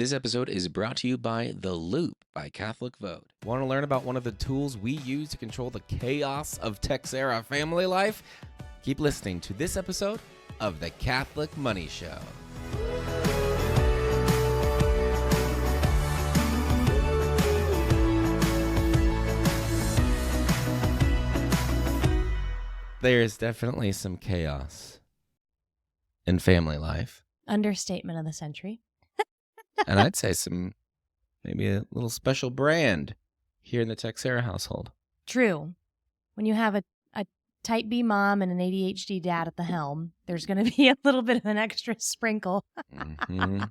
This episode is brought to you by The Loop by Catholic Vote. Want to learn about one of the tools we use to control the chaos of Texera family life? Keep listening to this episode of The Catholic Money Show. There's definitely some chaos in family life. Understatement of the century. And I'd say maybe a little special brand here in the Texera household. True. When you have a type B mom and an ADHD dad at the helm, there's going to be a little bit of an extra sprinkle. Mm-hmm.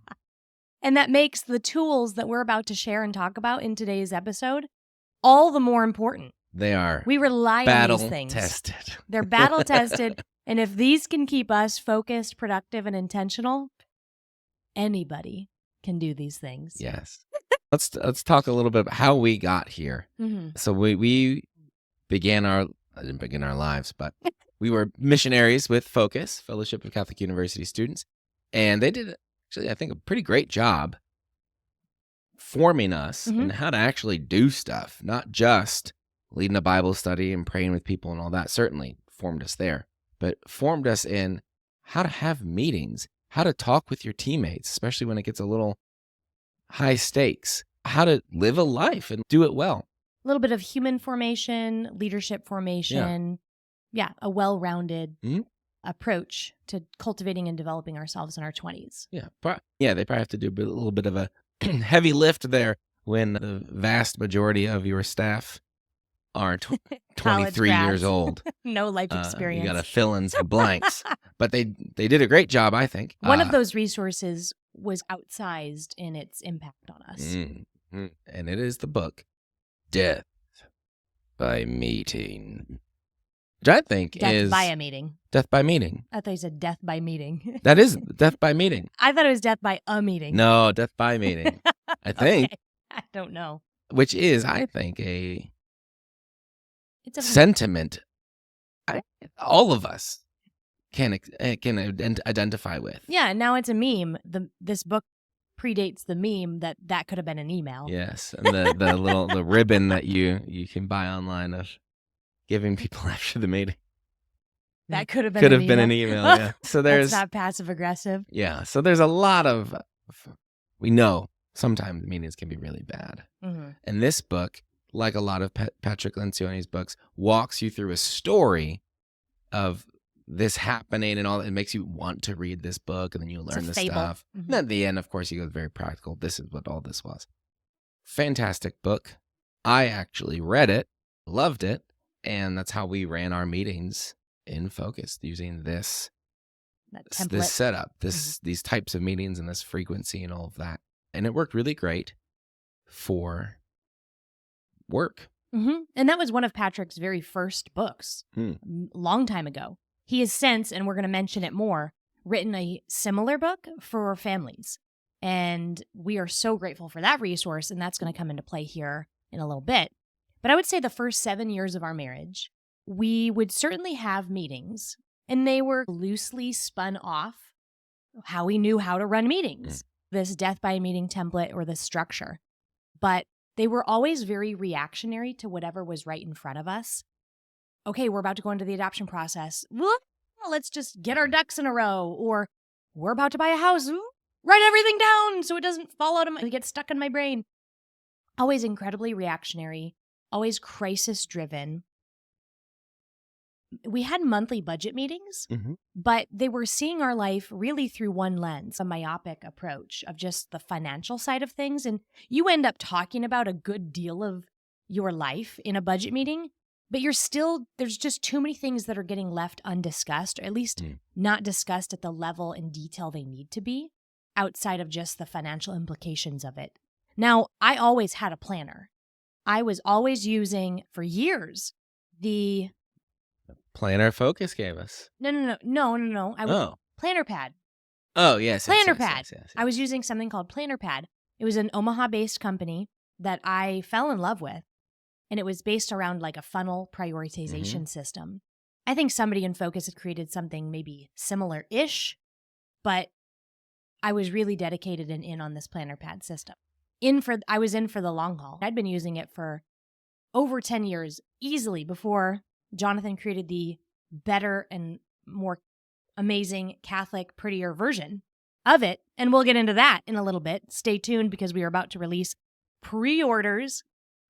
And that makes the tools that we're about to share and talk about in today's episode all the more important. They are. We rely on these things. Battle-tested. They're battle-tested. And if these can keep us focused, productive, and intentional, anybody can do these things. Yes. Let's talk a little bit about how we got here. Mm-hmm. So we began I didn't begin our lives, but we were missionaries with Focus, Fellowship of Catholic University Students. And they did, actually, I think, a pretty great job forming us in how to actually do stuff, not just leading a Bible study and praying with people and all that. Certainly formed us there, but formed us in how to have meetings, how to talk with your teammates, especially when it gets a little high stakes, how to live a life and do it well. A little bit of human formation, leadership formation. Yeah, a well-rounded approach to cultivating and developing ourselves in our 20s. Yeah, they probably have to do a little bit of a heavy lift there when the vast majority of your staff are 23 years old. No life experience. You got to fill in some blanks. But they did a great job, I think. One of those resources was outsized in its impact on us. And it is the book, Death by Meeting, which I think is... Death by a meeting. Death by Meeting. I thought you said death by meeting. That is Death by Meeting. I thought it was death by a meeting. No, Death by Meeting. I think. Okay. I don't know. Which is, I think, a... It's a sentiment all of us can identify with. Yeah, now it's a meme. This book predates the meme that could have been an email. Yes, and the ribbon that you can buy online of giving people after the meeting. That could have been an email. Yeah. So there's That's not passive aggressive. Yeah. So there's a lot of we know sometimes meetings can be really bad, and this book, like a lot of Patrick Lencioni's books, walks you through a story of this happening and all that. It makes you want to read this book, and then you learn the stuff. And at the end, of course, he goes very practical. This is what all this was. Fantastic book. I actually read it, loved it, and that's how we ran our meetings in Focus, using this setup, these types of meetings and this frequency and all of that. And it worked really great for work. And that was one of Patrick's very first books, long time ago. He has since, and we're going to mention it more, written a similar book for families. And we are so grateful for that resource, and that's going to come into play here in a little bit. But I would say the first 7 years of our marriage, we would certainly have meetings, and they were loosely spun off how we knew how to run meetings, this death by a meeting template or this structure. But they were always very reactionary to whatever was right in front of us. Okay, we're about to go into the adoption process. Well, let's just get our ducks in a row. Or we're about to buy a house. Write everything down so it doesn't fall out of it gets stuck in my brain. Always incredibly reactionary, always crisis-driven. We had monthly budget meetings, but they were seeing our life really through one lens, a myopic approach of just the financial side of things. And you end up talking about a good deal of your life in a budget meeting, but there's just too many things that are getting left undiscussed, or at least not discussed at the level and detail they need to be outside of just the financial implications of it. Now, I always had a planner. I was always using, for years, the Planner Focus gave us. No. Planner Pad. Oh, yes. Planner Pad. Yes. I was using something called Planner Pad. It was an Omaha-based company that I fell in love with, and it was based around like a funnel prioritization system. I think somebody in Focus had created something maybe similar-ish, but I was really dedicated and in on this planner pad system. I was in for the long haul. I'd been using it for over 10 years easily before Jonathan created the better and more amazing Catholic, prettier version of it. And we'll get into that in a little bit. Stay tuned because we are about to release pre-orders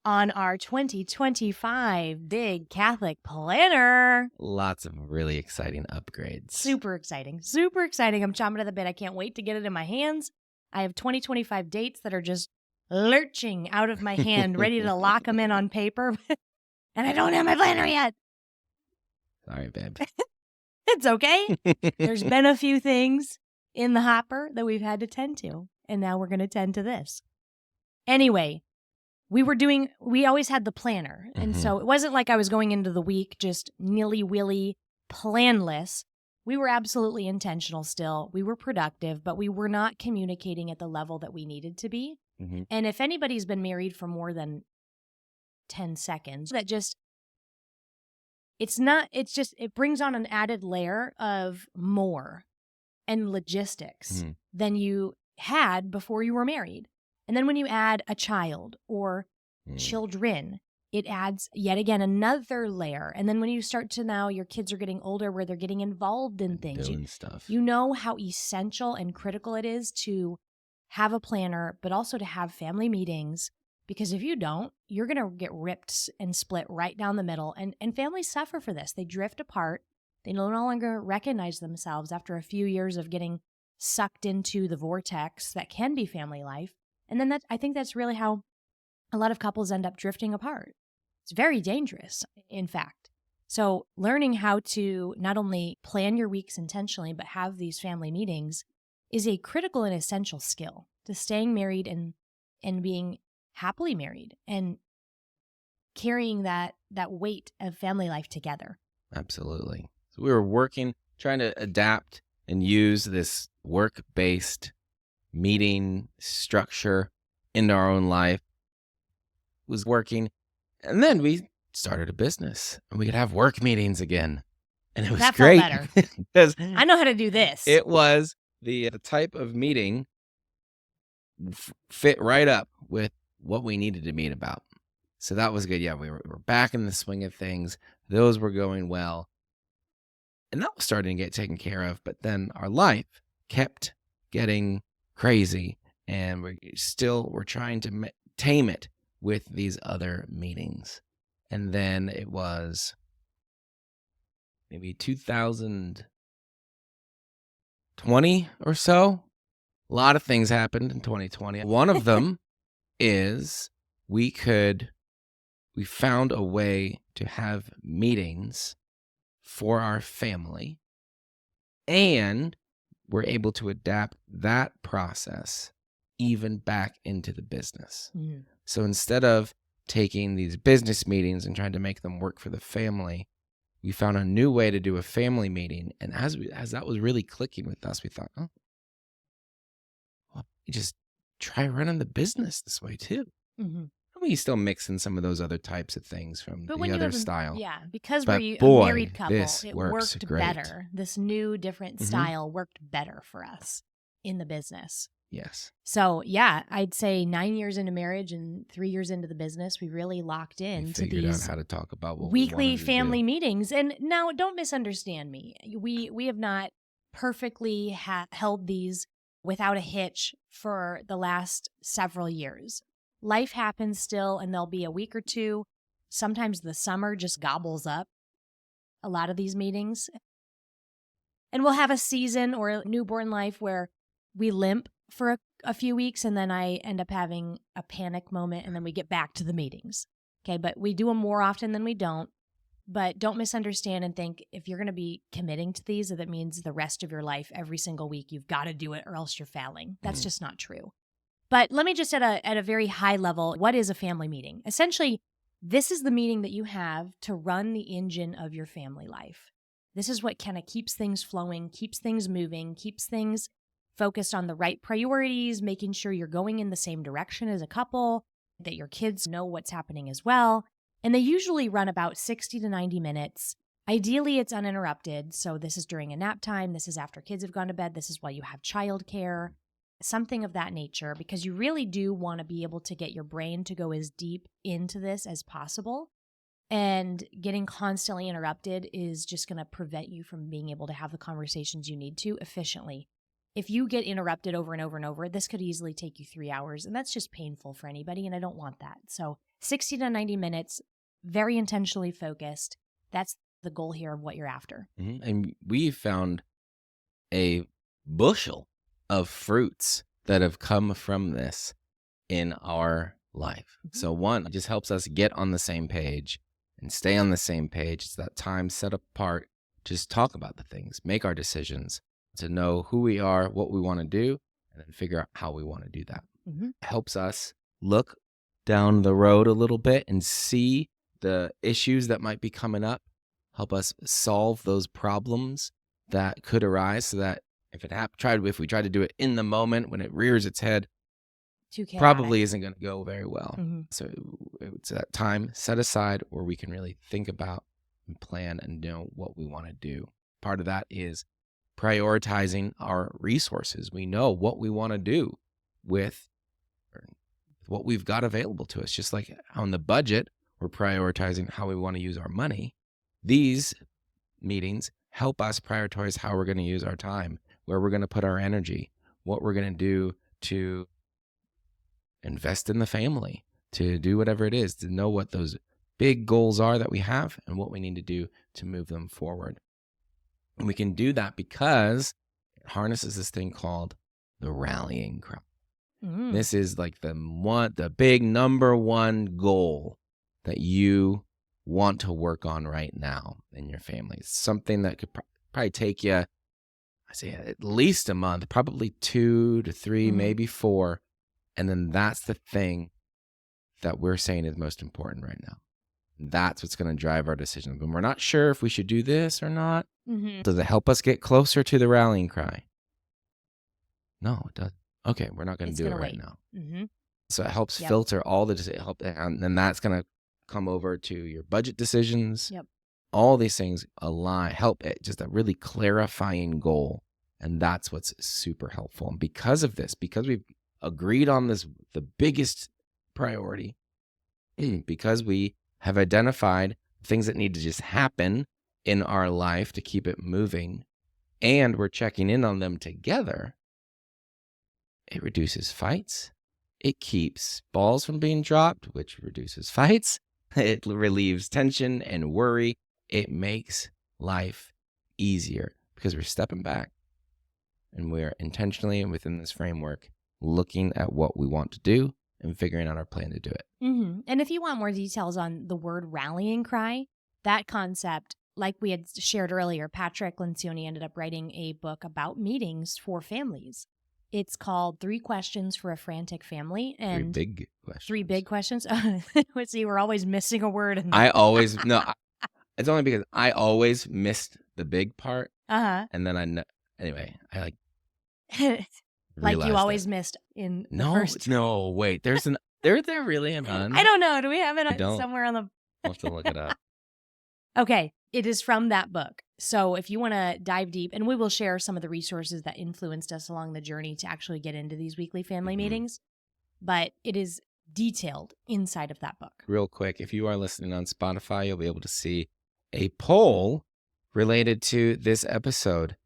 on our 2025 Big Catholic Planner. Lots of really exciting upgrades. Super exciting. Super exciting. I'm chomping at the bit. I can't wait to get it in my hands. I have 2025 dates that are just lurching out of my hand, ready to lock them in on paper. And I don't have my planner yet. Sorry, babe. It's okay. There's been a few things in the hopper that we've had to tend to. And now we're going to tend to this. Anyway, we always had the planner. And so it wasn't like I was going into the week just nilly-willy, planless. We were absolutely intentional still. We were productive, but we were not communicating at the level that we needed to be. Mm-hmm. And if anybody's been married for more than 10 seconds, it brings on an added layer of more and logistics than you had before you were married. And then when you add a child or children, it adds yet again another layer. And then when you start to now your kids are getting older where they're getting involved in things. Doing stuff. You know how essential and critical it is to have a planner, but also to have family meetings. Because if you don't, you're going to get ripped and split right down the middle. And families suffer for this. They drift apart. They no longer recognize themselves after a few years of getting sucked into the vortex that can be family life. And then I think that's really how a lot of couples end up drifting apart. It's very dangerous, in fact. So learning how to not only plan your weeks intentionally, but have these family meetings is a critical and essential skill to staying married and being happily married and carrying that weight of family life together. Absolutely. So we were trying to adapt and use this work-based meeting structure into our own life. It was working. And then we started a business and we could have work meetings again. And it was great. That felt better. Because I know how to do this. It was the type of meeting fit right up with what we needed to meet about. So that was good. Yeah, we were back in the swing of things. Those were going well. And that was starting to get taken care of. But then our life kept getting crazy. And we're trying to tame it with these other meetings. And then it was maybe 2020 or so. A lot of things happened in 2020. One of them is we found a way to have meetings for our family, and we're able to adapt that process even back into the business. Mm. So instead of taking these business meetings and trying to make them work for the family, we found a new way to do a family meeting. And as that was really clicking with us, we thought, you just try running the business this way too. Mm-hmm. We still mix in some of those other types of things from the other style. Yeah, because we're a married couple, it worked great. Better. This new, different style worked better for us in the business. Yes. So, yeah, I'd say 9 years into marriage and 3 years into the business, we really locked in to these out how to talk about what weekly family meetings. And now, don't misunderstand me. We have not perfectly held these without a hitch for the last several years. Life happens still, and there'll be a week or two. Sometimes the summer just gobbles up a lot of these meetings. And we'll have a season or a newborn life where we limp for a few weeks, and then I end up having a panic moment, and then we get back to the meetings. Okay, but we do them more often than we don't. But don't misunderstand and think if you're going to be committing to these, that means the rest of your life, every single week, you've got to do it or else you're failing. That's just not true. But let me just at a very high level, what is a family meeting? Essentially, this is the meeting that you have to run the engine of your family life. This is what kind of keeps things flowing, keeps things moving, keeps things focused on the right priorities, making sure you're going in the same direction as a couple, that your kids know what's happening as well. And they usually run about 60 to 90 minutes. Ideally, it's uninterrupted. So this is during a nap time. This is after kids have gone to bed. This is while you have childcare. something of that nature, because you really do want to be able to get your brain to go as deep into this as possible. And getting constantly interrupted is just going to prevent you from being able to have the conversations you need to efficiently. If you get interrupted over and over and over, this could easily take you 3 hours, and that's just painful for anybody, and I don't want that. So 60 to 90 minutes, very intentionally focused. That's the goal here of what you're after. Mm-hmm. And we found a bushel of fruits that have come from this in our life. Mm-hmm. So one, it just helps us get on the same page and stay on the same page. It's that time set apart, just talk about the things, make our decisions, to know who we are, what we want to do, and then figure out how we want to do that. Mm-hmm. It helps us look down the road a little bit and see the issues that might be coming up, help us solve those problems that could arise, so that if we try to do it in the moment when it rears its head, probably isn't going to go very well. Mm-hmm. So it's that time set aside where we can really think about and plan and know what we want to do. Part of that is prioritizing our resources. We know what we want to do with what we've got available to us. Just like on the budget, we're prioritizing how we want to use our money. These meetings help us prioritize how we're going to use our time, where we're going to put our energy, what we're going to do to invest in the family, to do whatever it is, to know what those big goals are that we have and what we need to do to move them forward. And we can do that because it harnesses this thing called the rallying cry. Mm. This is like the big number one goal that you want to work on right now in your family. It's something that could probably take you, I say, at least a month, probably 2 to 3, maybe 4. And then that's the thing that we're saying is most important right now. That's what's going to drive our decisions. When we're not sure if we should do this or not, does it help us get closer to the rallying cry? No, it doesn't. Okay, we're not going to do it right now. Mm-hmm. So it helps filter all the and then that's going to come over to your budget decisions. Yep. All these things help it, just a really clarifying goal. And that's what's super helpful. And because of this, because we've agreed on this, the biggest priority, because we have identified things that need to just happen in our life to keep it moving, and we're checking in on them together, it reduces fights. It keeps balls from being dropped, which reduces fights. It relieves tension and worry. It makes life easier because we're stepping back and we're intentionally and within this framework looking at what we want to do and figuring out our plan to do it. Mm-hmm. And if you want more details on the word rallying cry, that concept, like we had shared earlier, Patrick Lencioni ended up writing a book about meetings for families. It's called 3 Questions for a Frantic Family. And 3 big questions. 3 big questions. See, we're always missing a word. It's only because I always missed the big part. Uh-huh. And then I like you always missed in the first. No, wait. There's there really a none? I don't know. Do we have it somewhere on the... I'll have to look it up. Okay. It is from that book. So if you want to dive deep, and we will share some of the resources that influenced us along the journey to actually get into these weekly family meetings, but it is detailed inside of that book. Real quick, if you are listening on Spotify, you'll be able to see a poll related to this episode.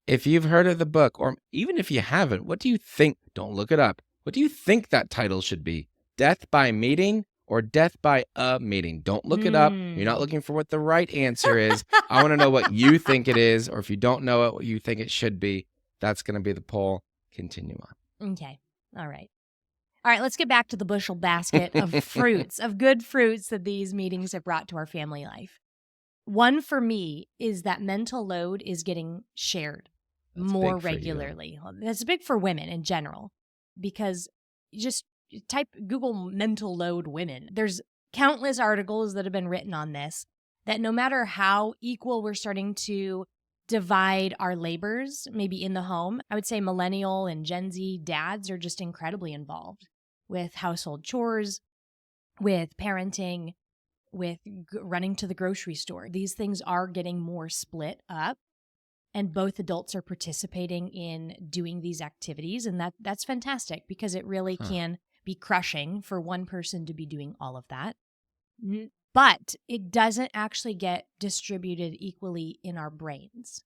If you've heard of the book, or even if you haven't, what do you think? Don't look it up. What do you think that title should be? Death by Meeting or Death by a Meeting? Don't look it up. You're not looking for what the right answer is. I want to know what you think it is, or if you don't know it, what you think it should be. That's going to be the poll. Continue on. Okay. All right. Let's get back to the bushel basket of fruits, of good fruits that these meetings have brought to our family life. One for me is that mental load is getting shared more regularly. That's big for women in general, because just Google mental load women. There's countless articles that have been written on this, that no matter how equal we're starting to divide our labors, maybe in the home, I would say millennial and Gen Z dads are just incredibly involved with household chores, with parenting, with running to the grocery store. These things are getting more split up. and both adults are participating in doing these activities. And that's fantastic because it really can be crushing for one person to be doing all of that. But it doesn't actually get distributed equally in our brains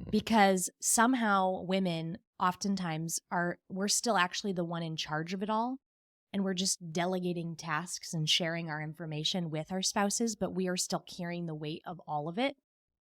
because somehow women oftentimes we're still actually the one in charge of it all. And we're just delegating tasks and sharing our information with our spouses, but we are still carrying the weight of all of it.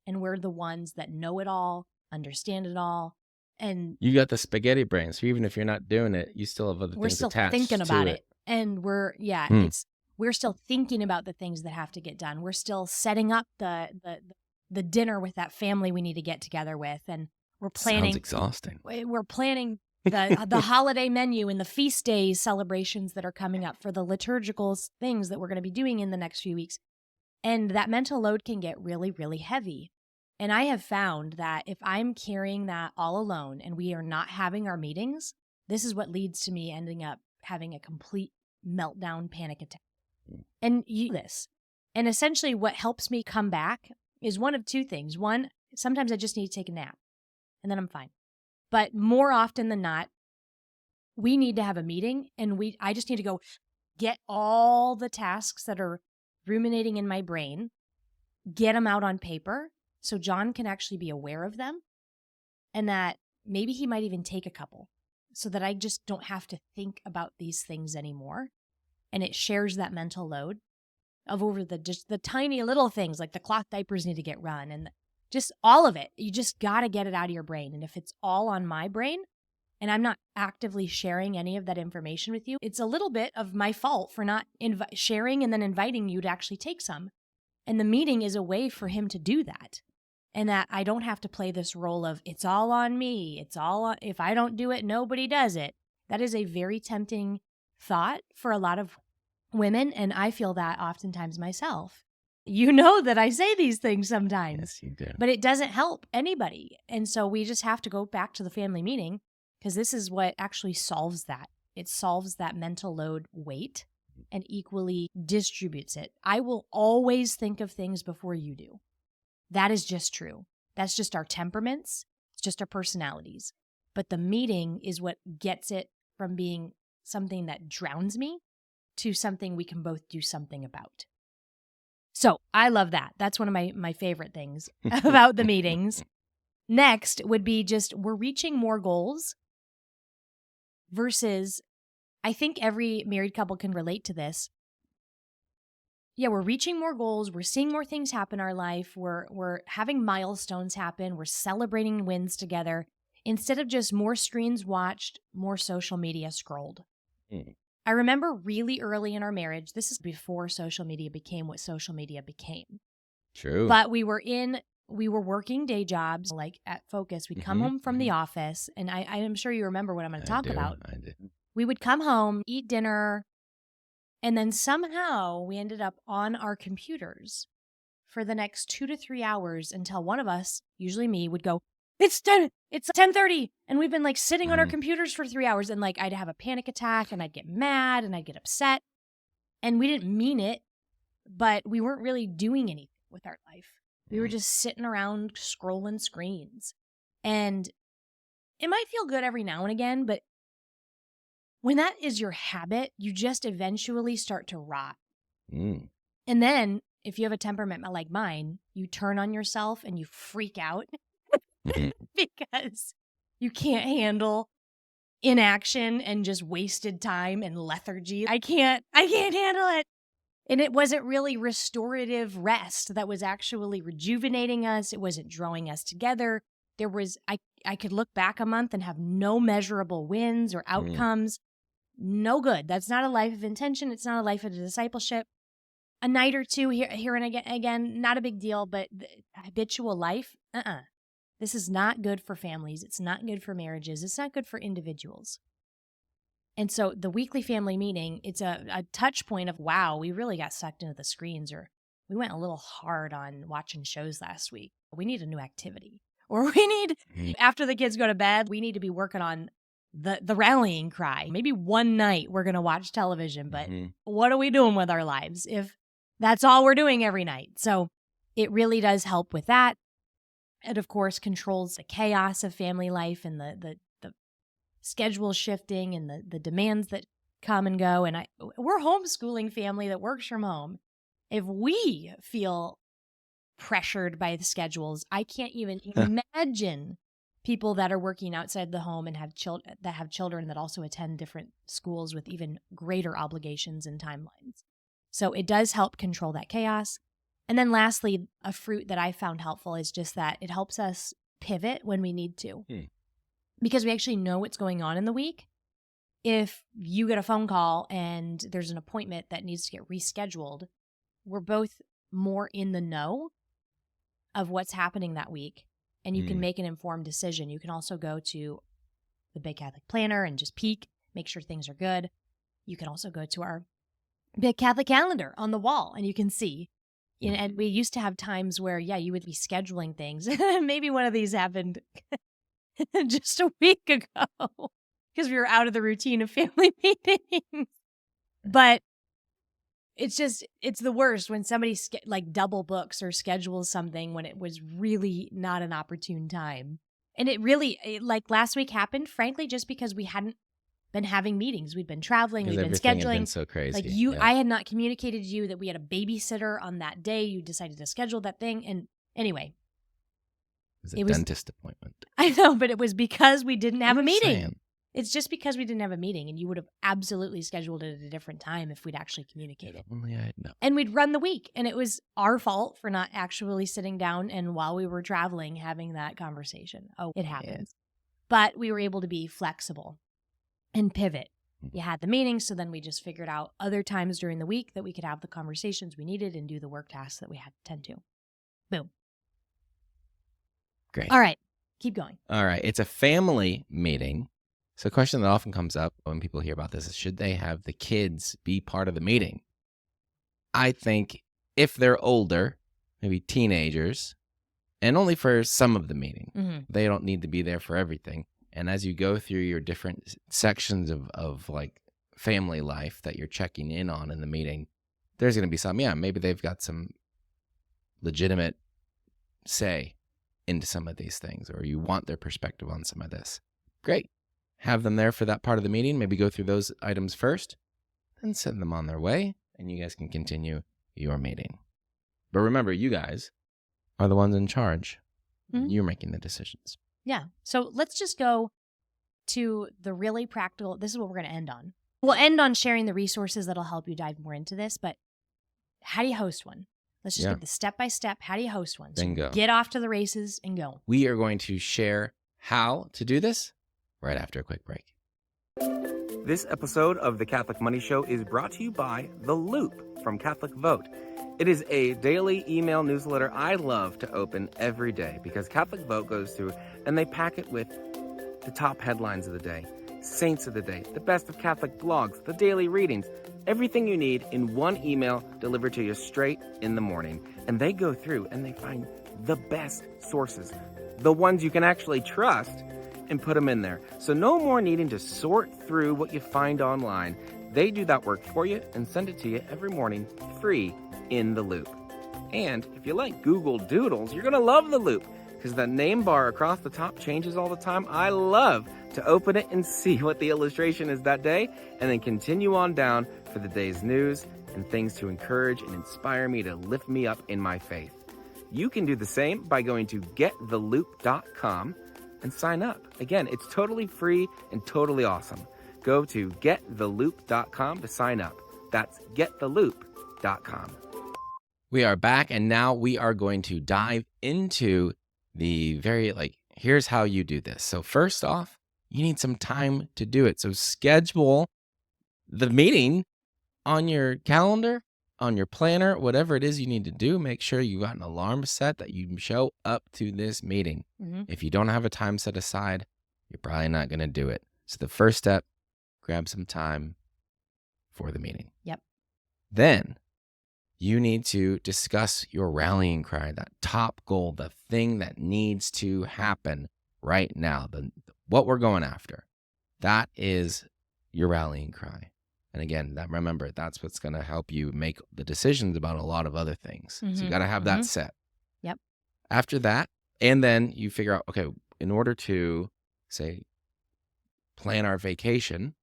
And we're the ones that know it all, understand it all. And you got the spaghetti brain. So even if you're not doing it, you still have other things attached to it. We're still thinking about it. And we're still thinking about the things that have to get done. We're still setting up the dinner with that family we need to get together with. And we're planning. Sounds exhausting. We're planning the holiday menu and the feast day celebrations that are coming up for the liturgical things that we're going to be doing in the next few weeks. And that mental load can get really, really heavy. And I have found that if I'm carrying that all alone and we are not having our meetings, this is what leads to me ending up having a complete meltdown panic attack. And and essentially what helps me come back is one of two things. One, sometimes I just need to take a nap and then I'm fine. But more often than not, we need to have a meeting and I just need to go get all the tasks that are ruminating in my brain, get them out on paper so John can actually be aware of them and that maybe he might even take a couple so that I just don't have to think about these things anymore. And it shares that mental load of over the tiny little things like the cloth diapers need to get run and just all of it. You just got to get it out of your brain. And if it's all on my brain and I'm not actively sharing any of that information with you, it's a little bit of my fault for not sharing and then inviting you to actually take some. And the meeting is a way for him to do that. And that I don't have to play this role of it's all on me. If I don't do it, nobody does it. That is a very tempting thought for a lot of women. And I feel that oftentimes myself. You know that I say these things sometimes. Yes, you do. But it doesn't help anybody. And so we just have to go back to the family meeting because this is what actually solves that. It solves that mental load weight and equally distributes it. I will always think of things before you do. That is just true. That's just our temperaments. It's just our personalities. But the meeting is what gets it from being something that drowns me to something we can both do something about. So I love that. That's one of my favorite things about the meetings. Next would be just we're reaching more goals versus I think every married couple can relate to this. Yeah, we're reaching more goals. We're seeing more things happen in our life. We're having milestones happen. We're celebrating wins together instead of just more screens watched, more social media scrolled. I remember really early in our marriage, this is before social media became what social media became. True. But we were working day jobs, like at Focus. We'd come home from the office, and I am sure you remember what I'm going to talk about. I do. We would come home, eat dinner, and then somehow we ended up on our computers for the next 2 to 3 hours until one of us, usually me, would go, It's 10:30, and we've been like sitting on our computers for 3 hours, and like I'd have a panic attack, and I'd get mad, and I'd get upset, and we didn't mean it, but we weren't really doing anything with our life. We were just sitting around scrolling screens, and it might feel good every now and again, but when that is your habit, you just eventually start to rot. And then if you have a temperament like mine, you turn on yourself and you freak out. Because you can't handle inaction and just wasted time and lethargy. I can't handle it. And it wasn't really restorative rest that was actually rejuvenating us. It wasn't drawing us together. I could look back a month and have no measurable wins or outcomes. No good. That's not a life of intention. It's not a life of discipleship. A night or two here and again, not a big deal, but the habitual life, This is not good for families. It's not good for marriages. It's not good for individuals. And so the weekly family meeting, it's a touch point of, wow, we really got sucked into the screens, or we went a little hard on watching shows last week. We need a new activity. Or we need, after the kids go to bed, we need to be working on the rallying cry. Maybe one night we're going to watch television, but what are we doing with our lives if that's all we're doing every night? So it really does help with that. It, of course, controls the chaos of family life and the schedule shifting and the demands that come and go. And we're a homeschooling family that works from home. If we feel pressured by the schedules, I can't even imagine people that are working outside the home and have children that also attend different schools with even greater obligations and timelines. So it does help control that chaos. And then lastly, a fruit that I found helpful is just that it helps us pivot when we need to. Because we actually know what's going on in the week. If you get a phone call and there's an appointment that needs to get rescheduled, we're both more in the know of what's happening that week. And you can make an informed decision. You can also go to the Big Catholic Planner and just peek, make sure things are good. You can also go to our Big Catholic Calendar on the wall and you can see. And we used to have times where, you would be scheduling things. Maybe one of these happened just a week ago because we were out of the routine of family meetings. But it's the worst when somebody double books or schedules something when it was really not an opportune time. And it really, like last week happened, frankly, just because we hadn't been having meetings. We'd been traveling, we'd been scheduling. Had been so crazy. I had not communicated to you that we had a babysitter on that day. You decided to schedule that thing. And anyway. It was a dentist appointment. I know, but it was because we didn't have a meeting. Saying. It's just because we didn't have a meeting, and you would have absolutely scheduled it at a different time if we'd actually communicated. Only I had known. And we'd run the week, and it was our fault for not actually sitting down and while we were traveling having that conversation. Oh, it happens. But we were able to be flexible and pivot. You had the meeting, so then we just figured out other times during the week that we could have the conversations we needed and do the work tasks that we had to tend to. Boom. Great. All right. Keep going. All right. It's a family meeting. So a question that often comes up when people hear about this is, should they have the kids be part of the meeting? I think if they're older, maybe teenagers, and only for some of the meeting, they don't need to be there for everything. And as you go through your different sections of like family life that you're checking in on in the meeting, there's going to be some, maybe they've got some legitimate say into some of these things, or you want their perspective on some of this. Great. Have them there for that part of the meeting. Maybe go through those items first, then send them on their way, and you guys can continue your meeting. But remember, you guys are the ones in charge. You're making the decisions. Yeah. So let's just go to the really practical. This is what we're going to end on. We'll end on sharing the resources that'll help you dive more into this, but how do you host one? Let's just get the step-by-step. How do you host one? So Bingo. Get off to the races and go. We are going to share how to do this right after a quick break. This episode of The Catholic Money Show is brought to you by The Loop from Catholic Vote. It is a daily email newsletter I love to open every day because Catholic Vote goes through and they pack it with the top headlines of the day, saints of the day, the best of Catholic blogs, the daily readings, everything you need in one email delivered to you straight in the morning. And they go through and they find the best sources, the ones you can actually trust, and put them in there. So no more needing to sort through what you find online. They do that work for you and send it to you every morning free in The Loop. And if you like Google Doodles, you're going to love The Loop because the name bar across the top changes all the time. I love to open it and see what the illustration is that day and then continue on down for the day's news and things to encourage and inspire me to lift me up in my faith. You can do the same by going to gettheloop.com and sign up. Again, it's totally free and totally awesome. Go to gettheloop.com to sign up. That's gettheloop.com. We are back, and now we are going to dive into the here's how you do this. So first off, you need some time to do it. So schedule the meeting on your calendar, on your planner, whatever it is you need to do. Make sure you got an alarm set that you show up to this meeting. If you don't have a time set aside, you're probably not going to do it. So the first step, grab some time for the meeting. Yep. Then you need to discuss your rallying cry, that top goal, the thing that needs to happen right now, what we're going after. That is your rallying cry. And again, remember, that's what's going to help you make the decisions about a lot of other things. So you got to have that set. Yep. After that, And then you figure out, okay, in order to, say, plan our vacation,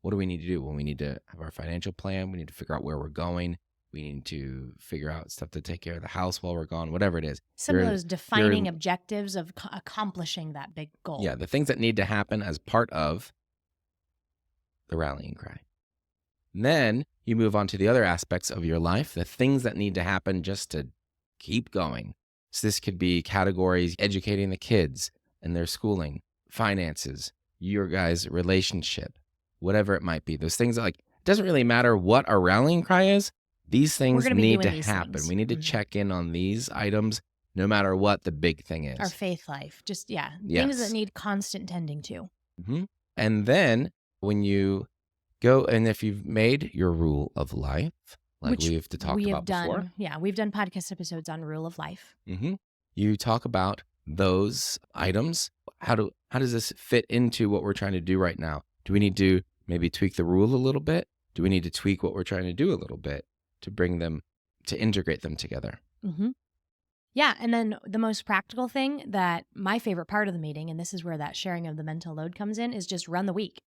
what do we need to do? Well, we need to have our financial plan. We need to figure out where we're going. We need to figure out stuff to take care of the house while we're gone, whatever it is. Some of those defining objectives of accomplishing that big goal. Yeah, the things that need to happen as part of the rallying cry. And then you move on to the other aspects of your life, the things that need to happen just to keep going. So this could be categories: educating the kids and their schooling, finances, your guys' relationship, whatever it might be. Those things that, like, it doesn't really matter what our rallying cry is. These things need to happen. We need to check in on these items no matter what the big thing is. Our faith life. Just, things that need constant tending to. Mm-hmm. And then when you go, and if you've made your rule of life, like we've talked about before. Yeah, we've done podcast episodes on rule of life. Mm-hmm. You talk about those items. How does this fit into what we're trying to do right now? Do we need to maybe tweak the rule a little bit? Do we need to tweak what we're trying to do a little bit to bring them, to integrate them together? Mm-hmm. Yeah, and then the most practical thing, that my favorite part of the meeting, and this is where that sharing of the mental load comes in, is just run the week.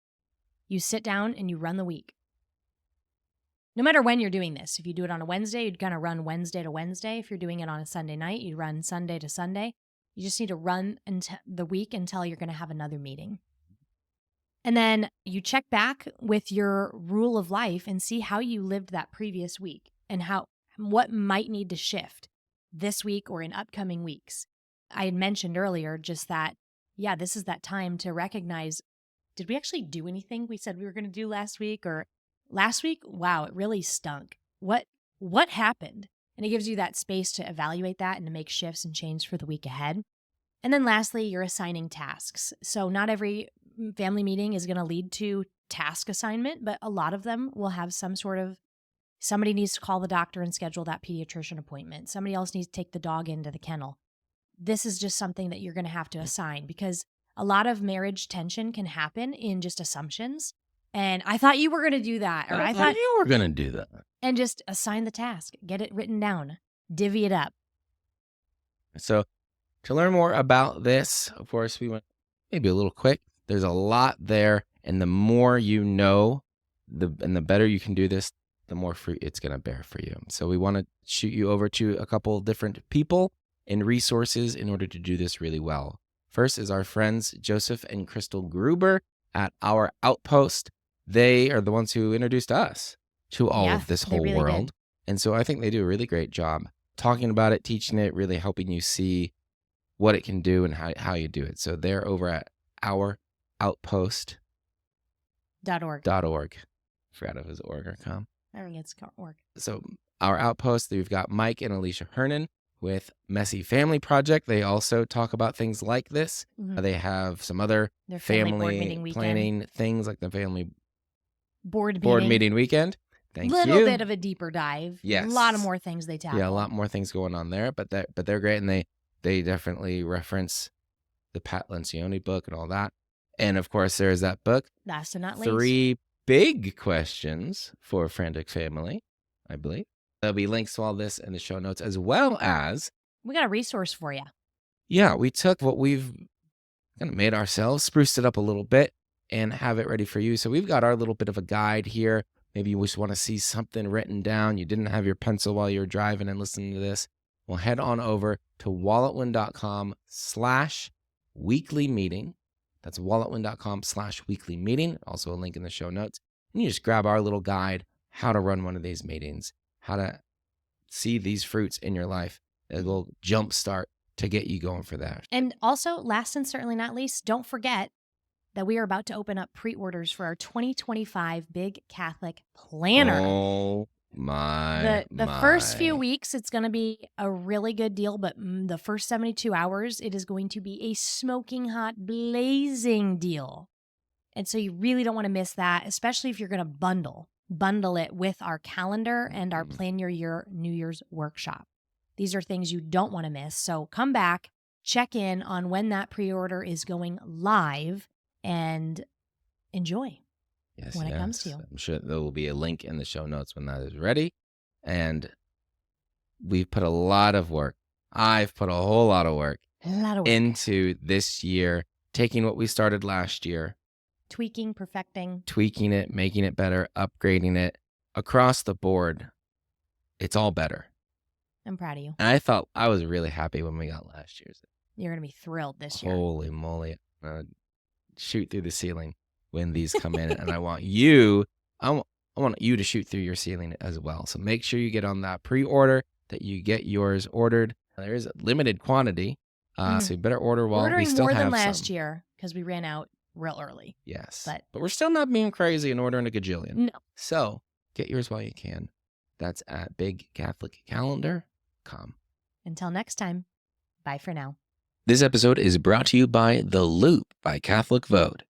You sit down and you run the week. No matter when you're doing this, if you do it on a Wednesday, you'd kind of run Wednesday to Wednesday. If you're doing it on a Sunday night, you'd run Sunday to Sunday. You just need to run the week until you're going to have another meeting. And then you check back with your rule of life and see how you lived that previous week and what might need to shift this week or in upcoming weeks. I had mentioned earlier just that, this is that time to recognize, did we actually do anything we said we were going to do last week? Or last week, wow, it really stunk. What happened? And it gives you that space to evaluate that and to make shifts and change for the week ahead. And then lastly, you're assigning tasks. So not every family meeting is going to lead to task assignment, but a lot of them will have some sort of, somebody needs to call the doctor and schedule that pediatrician appointment. Somebody else needs to take the dog into the kennel. This is just something that you're going to have to assign, because a lot of marriage tension can happen in just assumptions. And I thought you were going to do that. Or I thought you were going to do that. And just assign the task. Get it written down. Divvy it up. So to learn more about this, of course, we went maybe a little quick. There's a lot there. And the more you know, and the better you can do this, the more fruit it's going to bear for you. So we want to shoot you over to a couple different people and resources in order to do this really well. First is our friends Joseph and Crystal Gruber at Our Outpost. They are the ones who introduced us to all of this whole world. And so I think they do a really great job talking about it, teaching it, really helping you see what it can do and how you do it. So they're over at ouroutpost.org. Forgot if it was org or com. I think it's org. So Our Outpost, we've got Mike and Alicia Hernan with Messy Family Project. They also talk about things like this. Mm-hmm. They have some other family planning things, like the family board meeting weekend. Thank you. Little bit of a deeper dive. Yes. A lot of more things they tackle. Yeah, a lot more things going on there, but they're great, and they definitely reference the Pat Lencioni book and all that. And of course, there's that book. Last and not least. 3 big questions for a frantic family, I believe. There'll be links to all this in the show notes, as well as... we got a resource for you. Yeah, we took what we've kind of made ourselves, spruced it up a little bit, and have it ready for you. So we've got our little bit of a guide here. Maybe you just want to see something written down. You didn't have your pencil while you were driving and listening to this. Well, head on over to walletwin.com/weekly meeting. That's walletwin.com/weekly meeting. Also a link in the show notes. And you just grab our little guide, how to run one of these meetings, how to see these fruits in your life. A little jump start to get you going for that. And also, last and certainly not least, don't forget that we are about to open up pre-orders for our 2025 Big Catholic Planner. Oh my. The first few weeks, it's going to be a really good deal, but the first 72 hours, it is going to be a smoking hot, blazing deal. And so you really don't want to miss that, especially if you're going to bundle it with our calendar and our Plan Your Year New Year's workshop. These are things you don't want to miss. So come back, check in on when that pre-order is going live, and enjoy when it comes to you. I'm sure there will be a link in the show notes when that is ready. And we've put a lot of work. I've put a whole lot of work A lot of work. into this year, taking what we started last year, Tweaking, perfecting. tweaking it, making it better, upgrading it across the board. It's all better. I'm proud of you. And I was really happy when we got last year's. You're going to be thrilled this year. Holy moly. Shoot through the ceiling when these come in. And I want you to shoot through your ceiling as well. So make sure you get on that pre-order, that you get yours ordered. There is a limited quantity. So you better order while Ordering we still more have than last some. year because we ran out real early. Yes. But we're still not being crazy and ordering a gajillion. No. So get yours while you can. That's at bigcatholiccalendar.com. Until next time, bye for now. This episode is brought to you by The Loop by Catholic Vote.